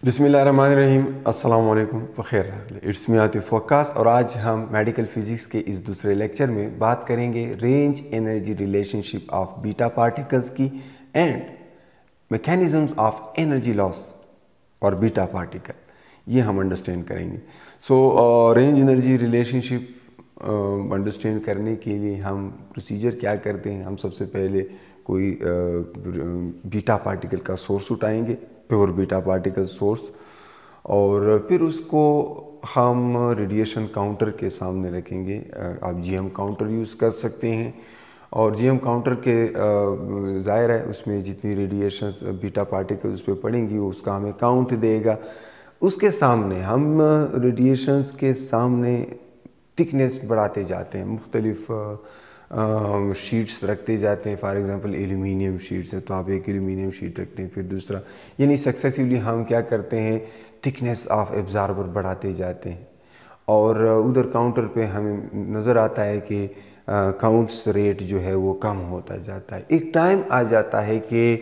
बिस्मिल्लाहिर्रहमानिर्रहीम, अस्सलाम वालेकुम, बखैर। इट्स मी आतिफ वक्कास और आज हम मेडिकल फिज़िक्स के इस दूसरे लेक्चर में बात करेंगे range energy relationship of beta particles की and mechanisms of energy loss और बीटा पार्टिकल, ये हम अंडरस्टैंड करेंगे। रेंज एनर्जी रिलेशनशिप अंडरस्टैंड करने के लिए हम प्रोसीजर क्या करते हैं, हम सबसे पहले कोई बीटा पार्टिकल का सोर्स उठाएंगे, प्योर बीटा पार्टिकल सोर्स, और फिर उसको हम रेडिएशन काउंटर के सामने रखेंगे। आप जीएम काउंटर यूज़ कर सकते हैं और जीएम काउंटर के ज़ाहिर है उसमें जितनी रेडिएशंस बीटा पार्टिकल उस पर पड़ेंगी उसका हमें काउंट देगा। उसके सामने हम रेडिएशंस के सामने थिकनेस बढ़ाते जाते हैं, मुख्तलिफ शीट्स रखते जाते हैं। फॉर एग्जांपल एल्यूमिनियम शीट्स है तो आप एक एल्यूमिनियम शीट रखते हैं, फिर दूसरा, यानी सक्सेसिवली हम क्या करते हैं, थिकनेस ऑफ एब्जॉर्बर बढ़ाते जाते हैं। और उधर काउंटर पे हमें नज़र आता है कि काउंट्स रेट जो है वो कम होता जाता है। एक टाइम आ जाता है कि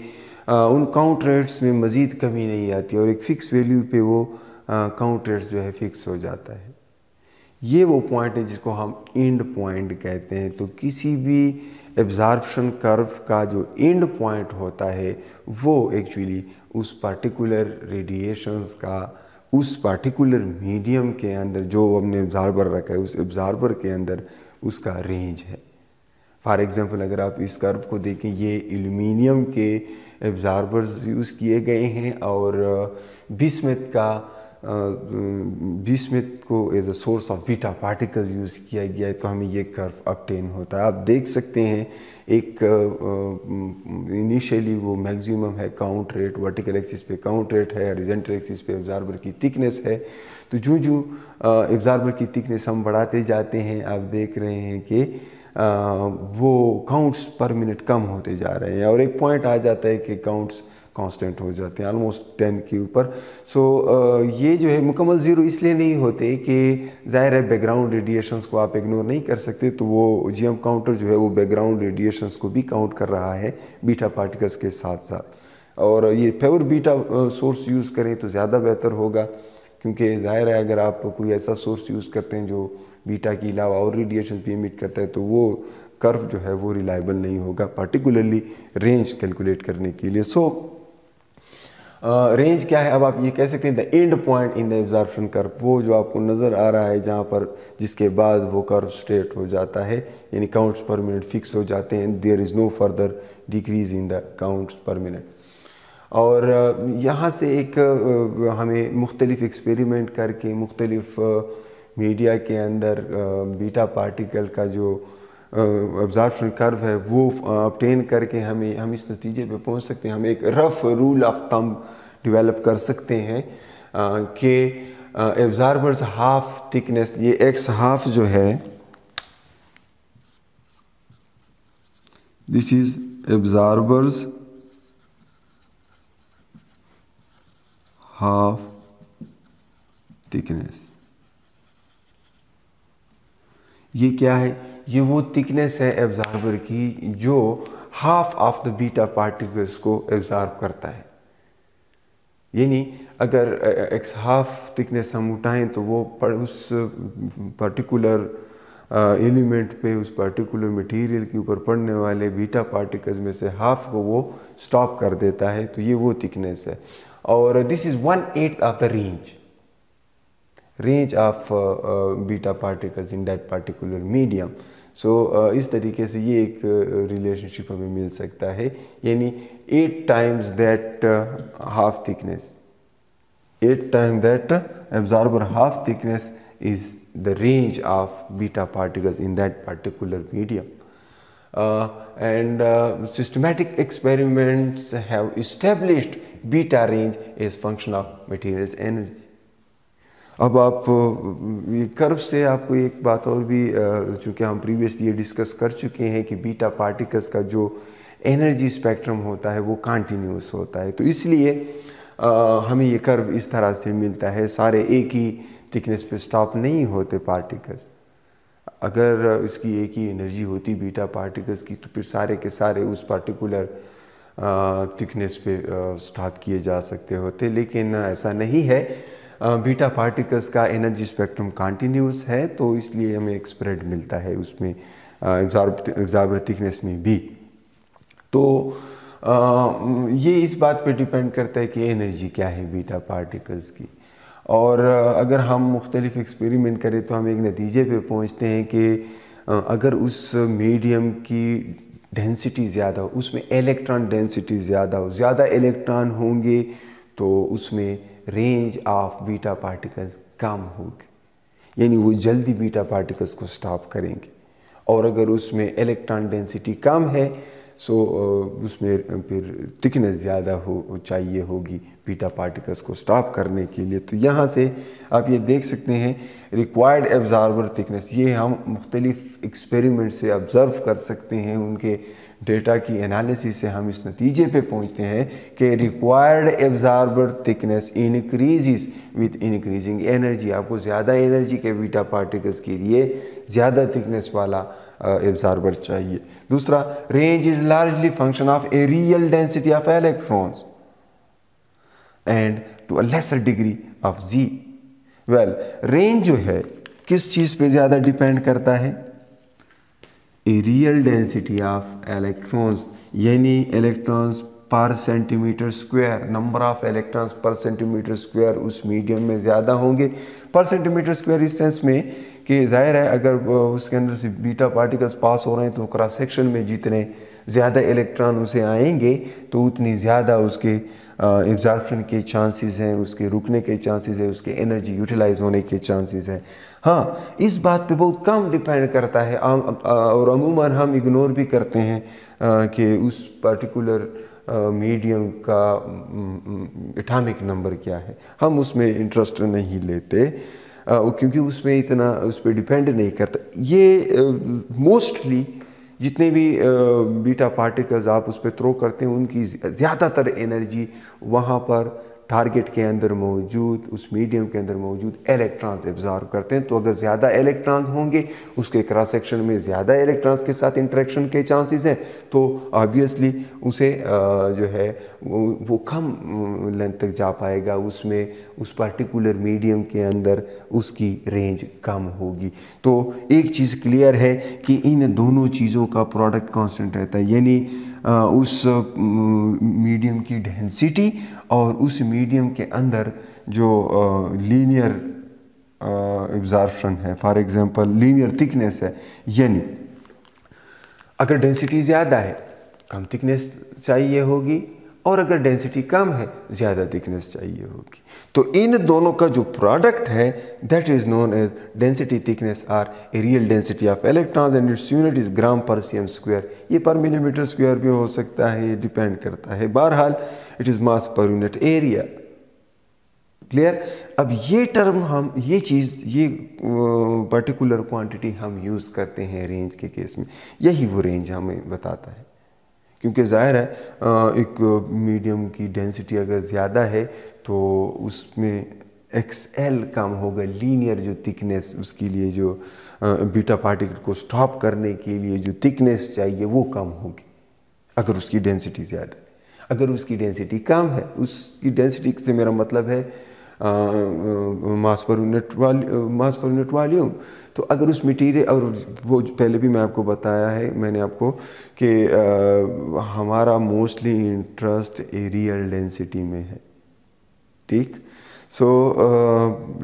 उन काउंट रेट्स में मज़ीद कमी नहीं आती और एक फ़िक्स वैल्यू पे वो काउंट रेट्स जो है फ़िक्स हो जाता है। ये वो पॉइंट है जिसको हम एंड पॉइंट कहते हैं। तो किसी भी एब्जॉर्प्शन कर्व का जो एंड पॉइंट होता है वो एक्चुअली उस पार्टिकुलर रेडिएशंस का उस पार्टिकुलर मीडियम के अंदर जो हमने एब्जॉर्बर रखा है उस एब्जॉर्बर के अंदर उसका रेंज है। फॉर एग्जांपल अगर आप इस कर्व को देखें, ये एल्यूमिनियम के एब्जॉर्बर्स यूज़ किए गए हैं और बिस्मथ को as a source of beta particles use किया गया है, तो हमें ये कर्व ऑब्टेन होता है। आप देख सकते हैं एक इनिशियली वो मैक्सिमम है काउंट रेट, वर्टिकल एक्सिस पे काउंट रेट है, हॉरिजॉन्टल एक्सिस पे एब्जॉर्बर की थिकनेस है। तो जो एब्जॉर्बर की थिकनेस हम बढ़ाते जाते हैं, आप देख रहे हैं कि वो काउंट्स पर मिनट कम होते जा रहे हैं और एक पॉइंट आ जाता है कि काउंट्स कांस्टेंट हो जाते हैं ऑलमोस्ट 10 के ऊपर। ये जो है मुकम्मल ज़ीरो इसलिए नहीं होते कि ज़ाहिर है बैकग्राउंड रेडिएशंस को आप इग्नोर नहीं कर सकते, तो वो जीएम काउंटर जो है वो बैकग्राउंड रेडिएशंस को भी काउंट कर रहा है बीटा पार्टिकल्स के साथ साथ। और ये प्योर बीटा सोर्स यूज़ करें तो ज़्यादा बेहतर होगा, क्योंकि ज़ाहिर है अगर आप कोई ऐसा सोर्स यूज़ करते हैं जो बीटा के अलावा और रेडिएशन भी इमिट करता है तो वो कर्व जो है वो रिलायबल नहीं होगा, पर्टिकुलरली रेंज कैलकुलेट करने के लिए। रेंज क्या है, अब आप ये कह सकते हैं the end point in the absorption curve, वो जो आपको नज़र आ रहा है जहाँ पर जिसके बाद वो कर्व स्ट्रेट हो जाता है, यानी काउंट्स पर मिनट फिक्स हो जाते हैं, there is no further decrease in the counts per minute. और यहाँ से एक हमें मुख्तलिफ एक्सपेरिमेंट करके मुख्तलिफ मीडिया के अंदर बीटा पार्टिकल का जो एब्जॉर्प्शन कर्व है वो ऑब्टेन करके हम इस नतीजे पे पहुंच सकते हैं। हम एक rough rule of thumb develop कर सकते हैं कि एब्जॉर्बर्स हाफ थिकनेस, ये एक्स हाफ जो है, this is absorbers half thickness. ये क्या है, ये वो थिकनेस है एब्जॉर्बर की जो half of the beta particles को एब्जॉर्ब करता है। यानी अगर एक्स हाफ थिकनेस हम उठाएं तो वो उस पर्टिकुलर एलिमेंट पे, उस पर्टिकुलर मटेरियल के ऊपर पड़ने वाले बीटा पार्टिकल्स में से हाफ को वो स्टॉप कर देता है, तो ये वो थिकनेस है। और this is 1/8 of the range of beta particles in that particular medium. इस तरीके से ये एक रिलेशनशिप हमें मिल सकता है, यानी 8 times that half thickness, 8 times that absorber half thickness is the range of beta particles in that particular medium. And systematic experiments have established beta range as function of material's energy. अब आप ये curve से आपको एक बात और भी, चूँकि हम प्रीवियसली ये डिस्कस कर चुके हैं कि बीटा पार्टिकल्स का जो एनर्जी स्पेक्ट्रम होता है वो कंटिन्यूस होता है, तो इसलिए हमें ये कर्व इस तरह से मिलता है। सारे एक ही थिकनेस पे स्टॉप नहीं होते पार्टिकल्स। अगर इसकी एक ही एनर्जी होती बीटा पार्टिकल्स की तो फिर सारे के सारे उस पार्टिकुलर थिकनेस पे स्टॉप किए जा सकते होते, लेकिन ऐसा नहीं है। बीटा पार्टिकल्स का एनर्जी स्पेक्ट्रम कंटिन्यूस है, तो इसलिए हमें एक स्प्रेड मिलता है उसमें एब्जॉर्बर थिकनेस में भी। तो ये इस बात पे डिपेंड करता है कि एनर्जी क्या है बीटा पार्टिकल्स की। और अगर हम मुख्तलिफ एक्सपेरिमेंट करें तो हम एक नतीजे पे पहुंचते हैं कि अगर उस मीडियम की डेंसिटी ज़्यादा हो, उसमें इलेक्ट्रॉन डेंसिटी ज़्यादा हो, ज़्यादा इलेक्ट्रॉन होंगे तो उसमें रेंज ऑफ बीटा पार्टिकल्स कम होगी, यानी वो जल्दी बीटा पार्टिकल्स को स्टॉप करेंगे। और अगर उसमें इलेक्ट्रॉन डेंसिटी कम है सो उसमें फिर थिकनेस ज़्यादा हो चाहिए होगी बीटा पार्टिकल्स को स्टॉप करने के लिए। तो यहाँ से आप ये देख सकते हैं रिक्वायर्ड एब्जॉर्बर थिकनेस, ये हम मुख्तलिफ एक्सपेरिमेंट से ऑब्ज़र्व कर सकते हैं, उनके डेटा की एनालिसिस से हम इस नतीजे पे पहुँचते हैं कि required absorber thickness increases with increasing energy. आपको ज़्यादा एनर्जी के बीटा पार्टिकल्स के लिए ज़्यादा थिकनेस वाला एब्जॉर्बर चाहिए। दूसरा, range is largely function of areal density of electrons and to a lesser degree of Z. Well, range जो है किस चीज़ पे ज़्यादा डिपेंड करता है? Areal density of electrons, यानी electrons per centimetre square, number of electrons per centimetre square उस मीडियम में ज़्यादा होंगे। पर सेंटीमीटर स्क्वायर इस सेंस में कि जाहिर है अगर उसके अंदर से बीटा पार्टिकल्स पास हो रहे हैं तो क्रॉस सेक्शन में जितने ज़्यादा इलेक्ट्रॉन उसे आएंगे तो उतनी ज़्यादा उसके एब्जॉर्प्शन के चांसेस हैं, उसके रुकने के चांसेस है, उसके एनर्जी यूटिलाइज होने के चांसेस हैं। हाँ, इस बात पे बहुत कम डिपेंड करता है और अमूमन हम इग्नोर भी करते हैं कि उस पर्टिकुलर मीडियम का एटॉमिक नंबर क्या है, हम उसमें इंटरेस्ट नहीं लेते क्योंकि उसमें इतना उस पर डिपेंड नहीं करता। ये मोस्टली जितने भी बीटा पार्टिकल्स आप उस पर थ्रो करते हैं उनकी ज़्यादातर एनर्जी वहाँ पर टारगेट के अंदर मौजूद, उस मीडियम के अंदर मौजूद इलेक्ट्रॉन्स एब्जॉर्ब करते हैं। तो अगर ज़्यादा इलेक्ट्रॉन्स होंगे, उसके क्रॉस सेक्शन में ज़्यादा इलेक्ट्रॉन्स के साथ इंटरेक्शन के चांसेस हैं, तो ऑब्वियसली उसे जो है वो कम लेंथ तक जा पाएगा, उसमें उस पर्टिकुलर मीडियम के अंदर उसकी रेंज कम होगी। तो एक चीज़ क्लियर है कि इन दोनों चीज़ों का प्रोडक्ट कांस्टेंट रहता है, यानी उस मीडियम की डेंसिटी और उस मीडियम के अंदर जो लीनियर एब्जॉर्प्शन है, फॉर एग्जांपल लीनियर थिकनेस है, यानी अगर डेंसिटी ज़्यादा है कम थिकनेस चाहिए होगी और अगर डेंसिटी कम है ज़्यादा थिकनेस चाहिए होगी। तो इन दोनों का जो प्रोडक्ट है that is known as density thickness और areal density of electrons and its unit is gram per CM square. ये पर मिलीमीटर स्क्वायर भी हो सकता है, ये डिपेंड करता है। बहरहाल it is mass per unit area. Clear? अब ये टर्म हम ये चीज़ ये पर्टिकुलर क्वांटिटी हम यूज़ करते हैं रेंज के केस में, यही वो रेंज हमें बताता है। क्योंकि ज़ाहिर है एक मीडियम की डेंसिटी अगर ज़्यादा है तो उसमें XL कम होगा, लीनियर जो थिकनेस उसके लिए जो बीटा पार्टिकल को स्टॉप करने के लिए जो थिकनेस चाहिए वो कम होगी अगर उसकी डेंसिटी ज़्यादा। अगर उसकी डेंसिटी कम है, उसकी डेंसिटी से मेरा मतलब है मास पर यूनिट वॉल्यूम, तो अगर उस मटीरियल, और वो पहले भी मैं आपको बताया है मैंने आपको कि हमारा मोस्टली इंटरेस्ट एरियल डेंसिटी में है, ठीक। सो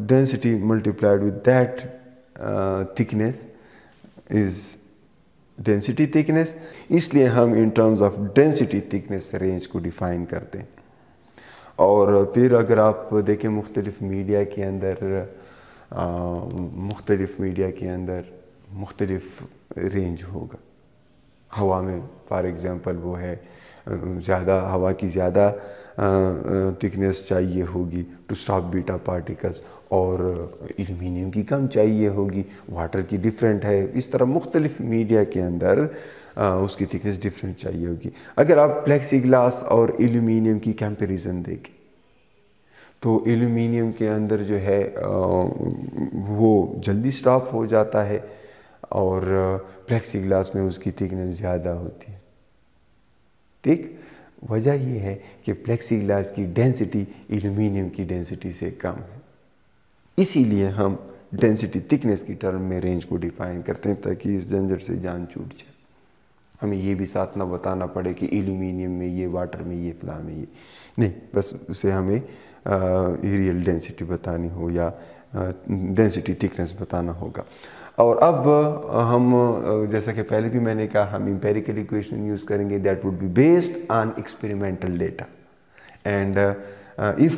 density multiplied with that thickness is density thickness, इसलिए हम in terms of density thickness range को डिफ़ाइन करते हैं। और फिर अगर आप देखें मुख्तलिफ मीडिया के अंदर मुख्तलिफ रेंज होगा। हवा में फॉर एग्ज़ाम्पल वो है ज़्यादा हवा की ज़्यादा थिकनेस चाहिए होगी टू स्टॉप बीटा पार्टिकल्स, और एल्यूमिनियम की कम चाहिए होगी, वाटर की डिफरेंट है। इस तरह मुख्तलिफ मीडिया के अंदर उसकी थिकनेस डिफरेंट चाहिए होगी। अगर आप प्लेक्सी ग्लास और एल्यूमिनियम की कंपैरिजन देखें तो एल्यूमिनियम के अंदर जो है वो जल्दी स्टॉप हो जाता है और प्लेक्सी ग्लास में उसकी थिकनेस ज़्यादा होती है, ठीक। वजह ये है कि प्लेक्सीग्लास की डेंसिटी एल्यूमिनियम की डेंसिटी से कम है। इसीलिए हम डेंसिटी थिकनेस की टर्म में रेंज को डिफाइन करते हैं ताकि इस झंझट से जान छूट जाए। हमें ये भी साथ ना बताना पड़े कि एल्यूमिनियम में ये, वाटर में ये, फला में ये नहीं, बस उसे हमें रियल डेंसिटी बतानी हो या डेंसिटी थिकनेस बताना होगा। और अब हम जैसा कि पहले भी मैंने कहा, हम एम्पिरिकल इक्वेशन यूज़ करेंगे that would be based on experimental data. And if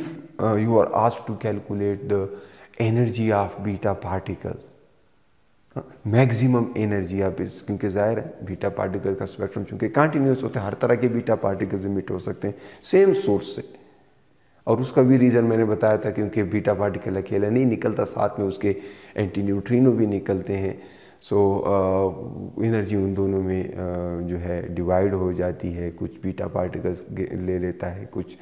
you are asked to calculate the energy of beta particles, maximum energy आप, क्योंकि ज़ाहिर है बीटा पार्टिकल का स्पेक्ट्रम चूँकि कंटिन्यूस होता है, हर तरह के बीटा पार्टिकल्स इमिट हो सकते हैं सेम सोर्स से। और उसका भी रीज़न मैंने बताया था, क्योंकि बीटा पार्टिकल अकेला नहीं निकलता, साथ में उसके एंटी न्यूट्रिनो भी निकलते हैं। सो एनर्जी उन दोनों में जो है डिवाइड हो जाती है, कुछ बीटा पार्टिकल्स ले लेता है, कुछ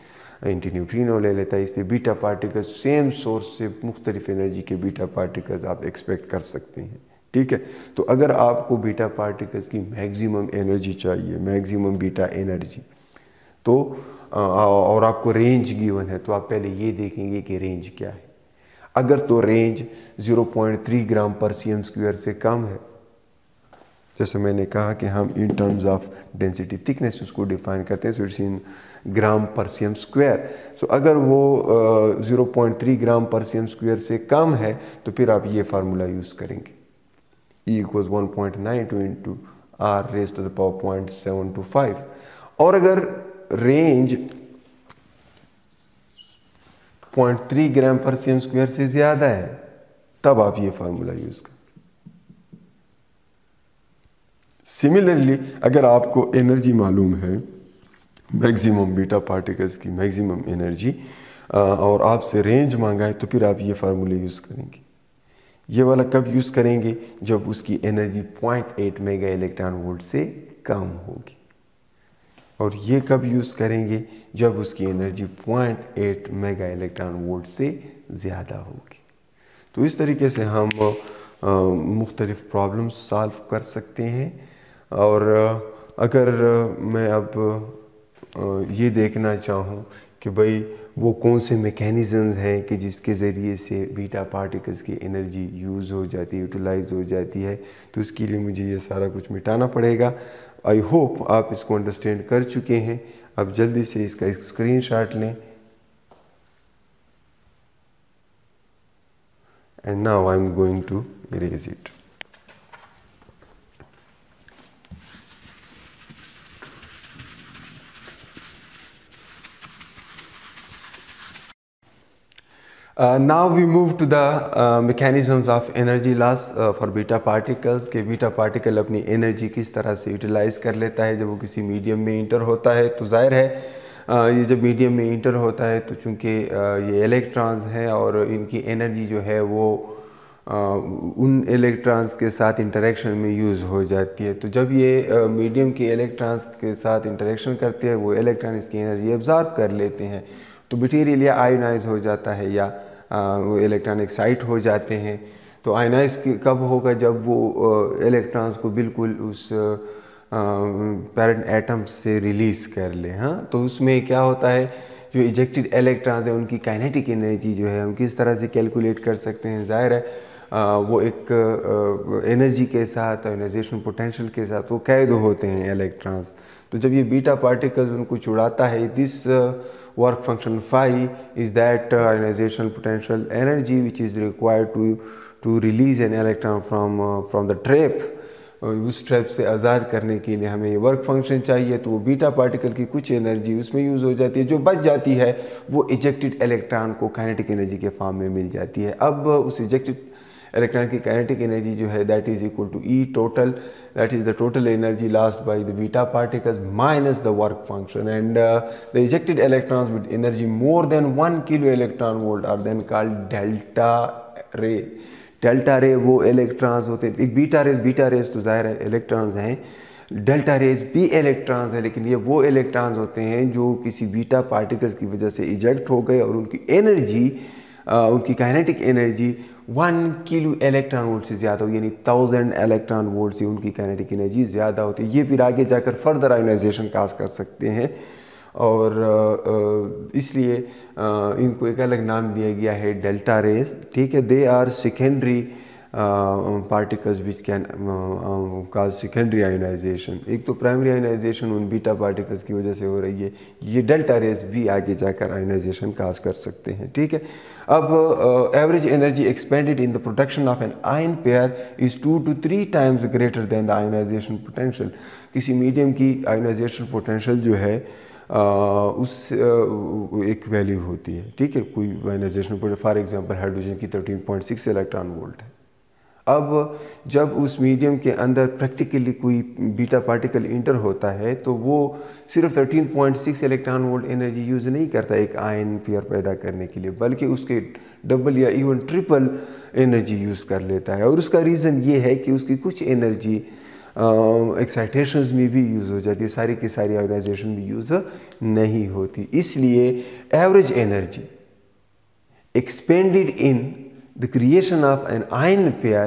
एंटी न्यूट्रिनो ले लेता है। इसलिए बीटा पार्टिकल्स सेम सोर्स से मुख्तलिफ एनर्जी के बीटा पार्टिकल्स आप एक्सपेक्ट कर सकते हैं। ठीक है, तो अगर आपको बीटा पार्टिकल्स की मैक्सिमम एनर्जी चाहिए, मैक्सिमम बीटा एनर्जी, तो और आपको रेंज गिवन है, तो आप पहले ये देखेंगे कि रेंज क्या है। अगर तो रेंज 0.3 ग्राम पर cm स्क्वायर से कम है, जैसे मैंने कहा कि हम in terms of density thickness उसको डिफाइन करते हैं, सो इट्स इन ग्राम पर cm स्क्वायर। सो अगर वो 0.3 ग्राम पर cm स्क्वायर से कम है तो फिर आप ये फार्मूला यूज़ करेंगे, E = 1.92 into R raised to the power 0.725। और अगर रेंज 0.3 ग्राम पर cm स्क्वायर से ज़्यादा है तब आप ये फार्मूला यूज़ करें। सिमिलरली अगर आपको एनर्जी मालूम है, मैक्सिमम बीटा पार्टिकल्स की मैक्सिमम एनर्जी, और आपसे रेंज मांगा है, तो फिर आप ये फार्मूले यूज़ करेंगे। ये वाला कब यूज़ करेंगे? जब उसकी एनर्जी 0.8 मेगा इलेक्ट्रॉन वोल्ट से कम होगी। और ये कब यूज़ करेंगे? जब उसकी एनर्जी 0.8 मेगा इलेक्ट्रॉन वोल्ट से ज़्यादा होगी। तो इस तरीके से हम मुख्तलिफ़ प्रॉब्लम्स सॉल्व कर सकते हैं। और अगर मैं अब ये देखना चाहूँ कि भाई वो कौन से मैकेनिज़म्स हैं कि जिसके ज़रिए से बीटा पार्टिकल्स की एनर्जी यूज़ हो जाती है, यूटिलाइज हो जाती है, तो इसके लिए मुझे ये सारा कुछ मिटाना पड़ेगा। आई होप आप इसको अंडरस्टैंड कर चुके हैं। अब जल्दी से इसका एक स्क्रीनशॉट लें। And now I am going to erase it. Now we move to the mechanisms of energy loss for beta particles के बीटा पार्टिकल अपनी एनर्जी किस तरह से यूटिलाइज कर लेता है जब वो किसी मीडियम में इंटर होता है। तो जाहिर है ये जब मीडियम में इंटर होता है तो चूँकि ये इलेक्ट्रॉन्स हैं और इनकी एनर्जी जो है वो उन इलेक्ट्रॉन्स के साथ इंटरेक्शन में यूज़ हो जाती है। तो जब ये मीडियम के इलेक्ट्रॉन्स के साथ इंटरेक्शन करते हैं, वो इलेक्ट्रॉन इसकी एनर्जी एब्जॉर्ब कर लेते हैं, तो मटीरियल या आयोनाइज हो जाता है या वो इलेक्ट्रॉन एक्साइट हो जाते हैं। तो आयोनाइज कब होगा? जब वो इलेक्ट्रॉन्स को बिल्कुल उस पेरेंट एटम से रिलीज़ कर ले। हाँ, तो उसमें क्या होता है, जो इजेक्टेड इलेक्ट्रॉन्स हैं उनकी काइनेटिक एनर्जी जो है हम किस तरह से कैलकुलेट कर सकते हैं। ज़ाहिर है वो एक एनर्जी के साथ, आयोनाइजेशन पोटेंशियल के साथ वो कैद होते हैं इलेक्ट्रॉन्स। तो जब ये बीटा पार्टिकल्स उनको छुड़ाता है, this work function phi is that ionization potential energy which is required to release an electron from the trap। उस ट्रैप से आज़ाद करने के लिए हमें ये वर्क फंक्शन चाहिए। तो वो बीटा पार्टिकल की कुछ एनर्जी उसमें यूज़ हो जाती है, जो बच जाती है वो इजेक्टेड इलेक्ट्रॉन को काइनेटिक एनर्जी के फॉर्म में मिल जाती है। अब उस इजेक्टेड इलेक्ट्रॉन की काइनेटिक एनर्जी जो है that is equal to E total, that is the total energy lost by the beta particles minus the work function, and the ejected electrons with energy more than 1 kilo electron volt are then called delta ray। Delta रे वो electrons होते हैं। एक beta raise तो ज़ाहिर है electrons हैं, delta raise भी इलेक्ट्रॉन्स हैं, लेकिन ये वो इलेक्ट्रॉन्स होते हैं जो किसी बीटा पार्टिकल्स की वजह से इजेक्ट हो गए और उनकी एनर्जी, उनकी kinetic energy 1 kilo electron volt से ज़्यादा हो, यानी 1000 इलेक्ट्रॉन वोल्ट से उनकी काइनेटिक एनर्जी ज़्यादा होती है। ये फिर आगे जाकर फर्दर आयोनाइजेशन काज कर सकते हैं और इसलिए इनको एक अलग नाम दिया गया है डेल्टा रेज, ठीक है। They are secondary particles which can cause secondary ionisation. एक तो प्राइमरी आयोनाइजेशन उन बीटा पार्टिकल्स की वजह से हो रही है, ये डेल्टा रेज भी आगे जाकर आयोनाइजेशन काज कर सकते हैं, ठीक है। अब average energy expended in the production of an ion pair is 2 to 3 times greater than the ionisation potential. किसी मीडियम की आयोनाइजेशन पोटेंशियल जो है उस एक वैल्यू होती है, ठीक है। कोई ionization potential for example hydrogen की 13.6 इलेक्ट्रॉन वोल्ट है। अब जब उस मीडियम के अंदर प्रैक्टिकली कोई बीटा पार्टिकल इंटर होता है तो वो सिर्फ 13.6 इलेक्ट्रॉन वोल्ट एनर्जी यूज़ नहीं करता एक आयन पेयर पैदा करने के लिए, बल्कि उसके डबल या इवन ट्रिपल एनर्जी यूज़ कर लेता है। और उसका रीज़न ये है कि उसकी कुछ एनर्जी एक्साइटेशंस में भी यूज़ हो जाती है, सारी की सारी आयोनाइजेशन में यूज़ नहीं होती। इसलिए average energy expended in the creation of an ion pair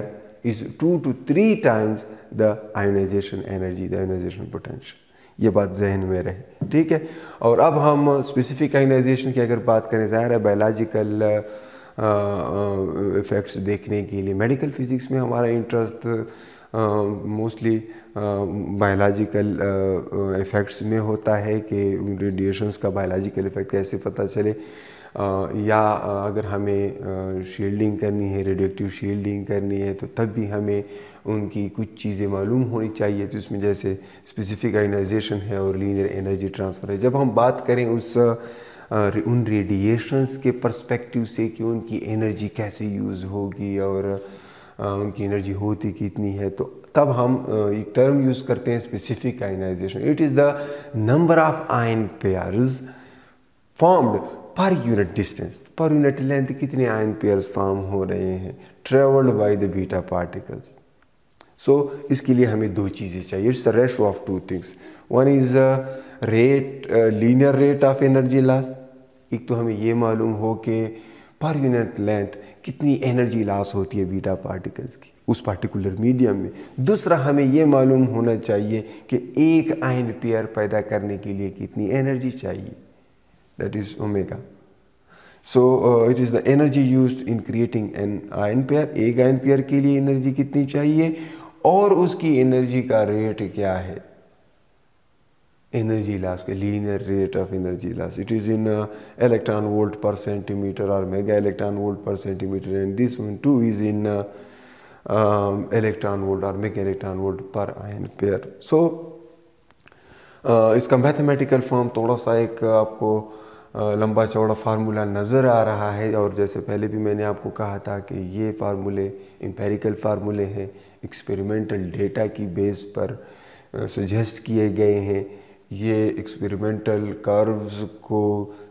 is 2 to 3 times the ionization energy, the ionization potential। ये बात जहन में रहे, ठीक है। और अब हम स्पेसिफिक आयोनाइजेशन की अगर बात करें, ज़ाहिर है बायोलॉजिकल इफ़ेक्ट्स देखने के लिए मेडिकल फिज़िक्स में हमारा इंटरेस्ट मोस्टली बायोलॉजिकल इफ़ेक्ट्स में होता है कि रेडिएशंस का बायोलॉजिकल इफ़ेक्ट कैसे पता चले, या अगर हमें शील्डिंग करनी है, रेडियोएक्टिव शील्डिंग करनी है, तो तब भी हमें उनकी कुछ चीज़ें मालूम होनी चाहिए। तो इसमें जैसे स्पेसिफिक आयोनाइजेशन है और लीनियर एनर्जी ट्रांसफ़र है। जब हम बात करें उन रेडिएशंस के पर्सपेक्टिव से कि उनकी एनर्जी कैसे यूज़ होगी और उनकी एनर्जी होती कितनी है, तो तब हम एक टर्म यूज़ करते हैं specific ionization. It is the number of ion pairs formed per unit distance, per unit length कितने आयन पेयर्स फॉर्म हो रहे हैं travelled by the beta particles. So इसके लिए हमें दो चीज़ें चाहिए, it's the ratio of two things. One is rate, linear rate of energy loss. एक तो हमें ये मालूम हो कि पर यूनिट लेंथ कितनी एनर्जी लॉस होती है बीटा पार्टिकल्स की उस पार्टिकुलर मीडियम में। दूसरा हमें ये मालूम होना चाहिए कि एक आयन पेयर पैदा करने के लिए कितनी एनर्जी चाहिए, that is omega. So it is the energy used in creating an ion pair। एक आयन पेयर के लिए एनर्जी कितनी चाहिए और उसकी एनर्जी का रेट क्या है, एनर्जी लॉस के linear rate of energy loss. It is in electron volt पर सेंटीमीटर और मेगा इलेक्ट्रॉन वोल्ट पर centimetre, and this one two is in electron volt और मेगा इलेक्ट्रॉन वोल्ट पर आयन पेयर। सो इसका mathematical form थोड़ा सा एक आपको लंबा चौड़ा फार्मूला नज़र आ रहा है, और जैसे पहले भी मैंने आपको कहा था कि ये फार्मूले एम्पेरिकल फार्मूले हैं, एक्सपेरिमेंटल डेटा की बेस पर सजेस्ट किए गए हैं। ये एक्सपेरिमेंटल कर्व्स को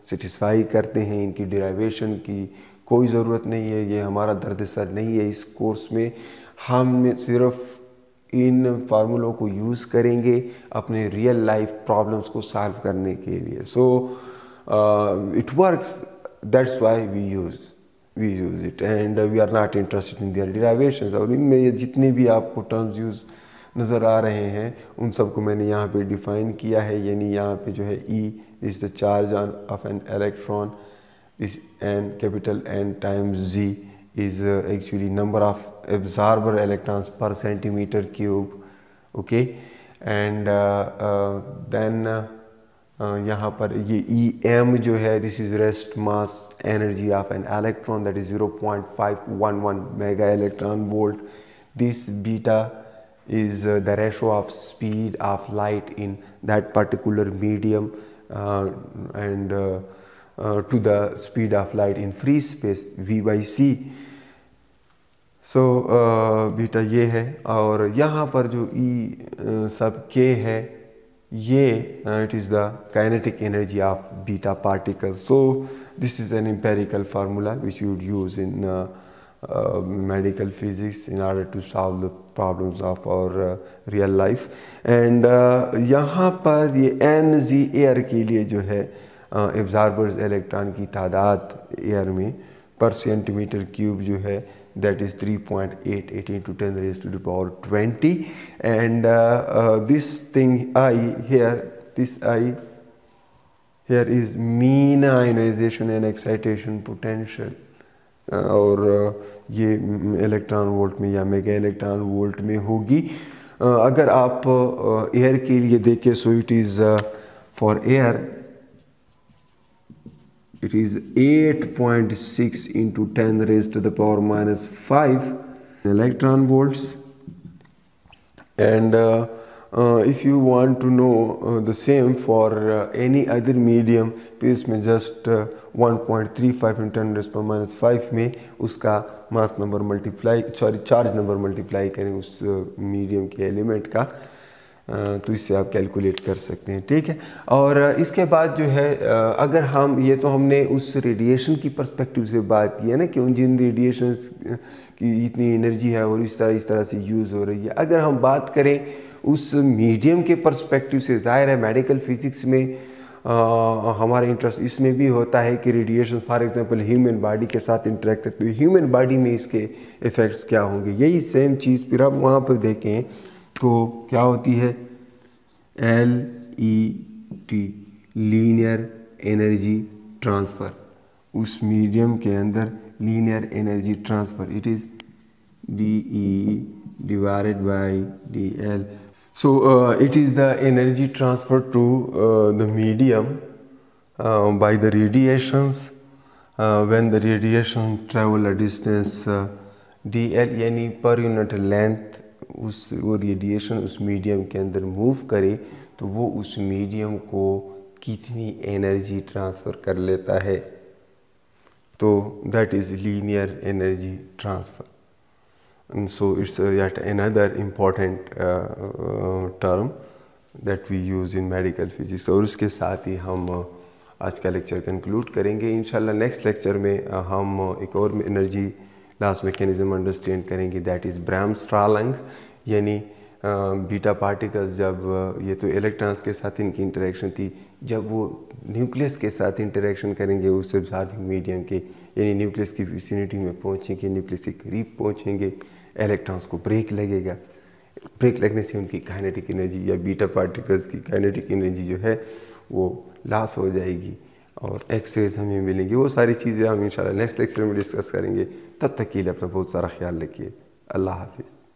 सेटिस्फाई करते हैं, इनकी डिराइवेशन की कोई ज़रूरत नहीं है, ये हमारा दर्द-सर नहीं है। इस कोर्स में हम सिर्फ इन फार्मूलों को यूज़ करेंगे अपने रियल लाइफ प्रॉब्लम्स को सॉल्व करने के लिए। सो it works, that's why we use it, and we are not interested in their derivations। और इनमें ये जितने भी आपको टर्म्स यूज़ नज़र आ रहे हैं उन सबको मैंने यहाँ पे डिफ़ाइन किया है। यानी यहाँ पे जो है E is the charge of an electron, is N, capital N times Z is actually number of absorber electrons per centimeter cube, okay, and then यहाँ पर ये EM जो है this is rest mass energy of an electron, that is 0.511 mega electron volt. This beta is the ratio of speed of light in that particular medium and to the speed of light in free space v/c। so beta ये है, और यहाँ पर जो E सब k है ये it is the kinetic energy of beta particles। so this is an empirical formula which you would use in medical physics in order to solve the problems of our real life। and यहाँ पर ये Nz air के लिए जो है absorbers electron की तादाद air में पर सेंटीमीटर क्यूब जो है that is 3.88 into 10 raised to the power 20, and this thing I here, this I here is mean ionization and excitation potential, और ये इलेक्ट्रॉन वोल्ट में या मेगा इलेक्ट्रॉन वोल्ट में होगी। अगर आप एयर के लिए देखें, so it is for air it is 8.6 into 10 raised to the power minus 5 electron volts, and if you want to know the same for any other medium, तो इसमें just 1.35 into 10 raised to the power minus 5 में उसका mass number multiply charge number multiply करें उस medium के element का, तो इससे आप कैलकुलेट कर सकते हैं, ठीक है। और इसके बाद जो है, अगर हम ये तो हमने उस रेडिएशन की पर्सपेक्टिव से बात की है ना कि उन जिन रेडिएशंस की इतनी एनर्जी है और इस तरह से यूज़ हो रही है। अगर हम बात करें उस मीडियम के पर्सपेक्टिव से, ज़ाहिर है मेडिकल फिज़िक्स में हमारा इंटरेस्ट इसमें भी होता है कि radiation for example human body के साथ इंटरेक्ट करते हुए ह्यूमन बॉडी में इसके इफ़ेक्ट्स क्या होंगे। यही सेम चीज़ फिर आप वहाँ पर देखें तो क्या होती है, LET लीनियर एनर्जी ट्रांसफ़र, उस मीडियम के अंदर linear energy transfer, it is DE divided by DL. So it is the energy transfer to the medium by the radiations when the radiation travel a distance DL, यानी पर unit length वो radiation उस medium के अंदर move करे तो वो उस मीडियम को कितनी एनर्जी ट्रांसफ़र कर लेता है, तो that is linear energy transfer. And so it's yet another important term that we use in medical physics। और उसके साथ ही हम आज का लेक्चर कंक्लूड करेंगे। इंशाल्लाह नेक्स्ट लेक्चर में हम एक और एनर्जी लॉस मैकेनिज्म अंडरस्टैंड करेंगे, दैट इज़ ब्राह्मस्ट्रालंग, यानी बीटा पार्टिकल्स जब ये तो इलेक्ट्रॉन्स के साथ इनकी इंटरेक्शन थी, जब वो न्यूक्लियस के साथ इंटरेक्शन करेंगे उस एब्जॉर्बिंग मीडियम के, यानी न्यूक्लियस की विसिनिटी में पहुँचेंगे, न्यूक्लियस के करीब पहुँचेंगे, इलेक्ट्रॉन्स को ब्रेक लगेगा, ब्रेक लगने से उनकी काइनेटिक एनर्जी या बीटा पार्टिकल्स की काइनेटिक एनर्जी जो है वो लॉस हो जाएगी और एक्स-रेज हमें मिलेंगी। वो सारी चीज़ें हम इंशाल्लाह नेक्स्ट लेक्चर में डिस्कस करेंगे। तब तक के लिए अपना बहुत सारा ख्याल रखिए। अल्लाह हाफिज़।